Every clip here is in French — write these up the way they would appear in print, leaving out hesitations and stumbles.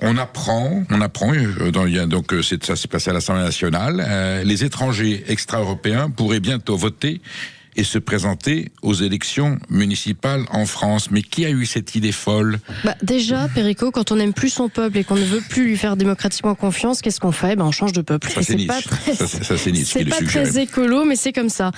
On apprend, ça s'est passé à l'Assemblée nationale, les étrangers extra-européens pourraient bientôt voter et se présenter aux élections municipales en France. Mais qui a eu cette idée folle ? Déjà, Perico, quand on n'aime plus son peuple et qu'on ne veut plus lui faire démocratiquement confiance, qu'est-ce qu'on fait ? On change de peuple. Ça, c'est Nietzsche. C'est pas très écolo, mais c'est comme ça.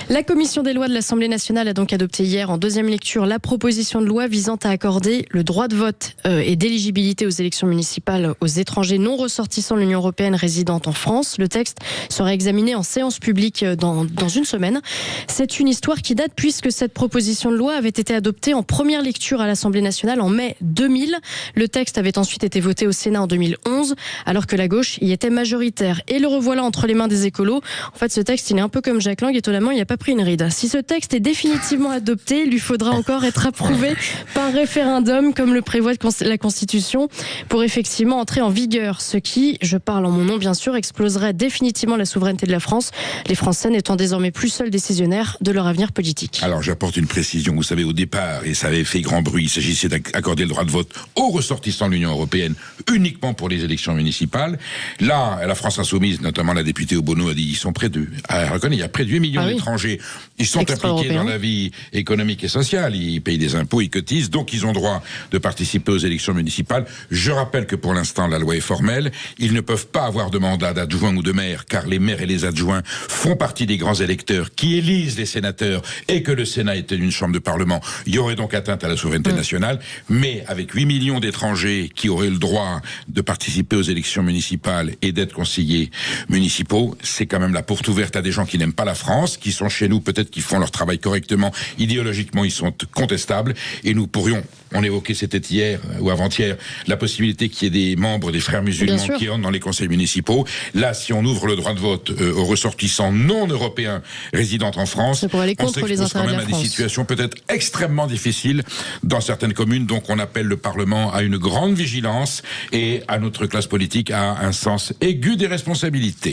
La commission des lois de l'Assemblée nationale a donc adopté hier, en deuxième lecture, la proposition de loi visant à accorder le droit de vote et d'éligibilité aux élections municipales aux étrangers non ressortissants de l'Union européenne résidant en France. Le texte sera examiné en séance publique dans une semaine. C'est une histoire qui date puisque cette proposition de loi avait été adoptée en première lecture à l'Assemblée nationale en mai 2000. Le texte avait ensuite été voté au Sénat en 2011, alors que la gauche y était majoritaire. Et le revoilà entre les mains des écolos. En fait, ce texte, il est un peu comme Jack Lang, étonnamment, il n'a pas pris une ride. Si ce texte est définitivement adopté, il lui faudra encore être approuvé par référendum, comme le prévoit la Constitution, pour effectivement entrer en vigueur. Ce qui, je parle en mon nom bien sûr, exploserait définitivement la souveraineté de la France, les Français n'étant désormais plus seuls décisionnaires de leur avenir politique. Alors j'apporte une précision, vous savez, au départ, et ça avait fait grand bruit, il s'agissait d'accorder le droit de vote aux ressortissants de l'Union européenne uniquement pour les élections municipales. Là, la France insoumise, notamment la députée Obono, a dit ils sont près de... Elle reconnaît, il y a près de 8 millions d'étrangers. Ils sont impliqués dans la vie économique et sociale, ils payent des impôts, ils cotisent, donc ils ont droit de participer aux élections municipales. Je rappelle que pour l'instant, la loi est formelle. Ils ne peuvent pas avoir de mandat d'adjoint ou de maire, car les maires et les adjoints font partie des grands électeurs qui élisent les sénateurs et que le Sénat était une chambre de parlement. Il y aurait donc atteinte à la souveraineté nationale, mais avec 8 millions d'étrangers qui auraient le droit de participer aux élections municipales et d'être conseillers municipaux, c'est quand même la porte ouverte à des gens qui n'aiment pas la France, qui sont chez nous, peut-être qui font leur travail correctement, idéologiquement ils sont contestables, et nous pourrions, on évoquait c'était hier ou avant-hier, la possibilité qu'il y ait des membres des frères musulmans qui entrent dans les conseils municipaux. Là, si on ouvre le droit de vote aux ressortissants non européens résidant en France, ça pourrait aller contre les intérêts quand même de la France. À des situations peut-être extrêmement difficiles dans certaines communes. Donc on appelle le Parlement à une grande vigilance et à notre classe politique à un sens aigu des responsabilités.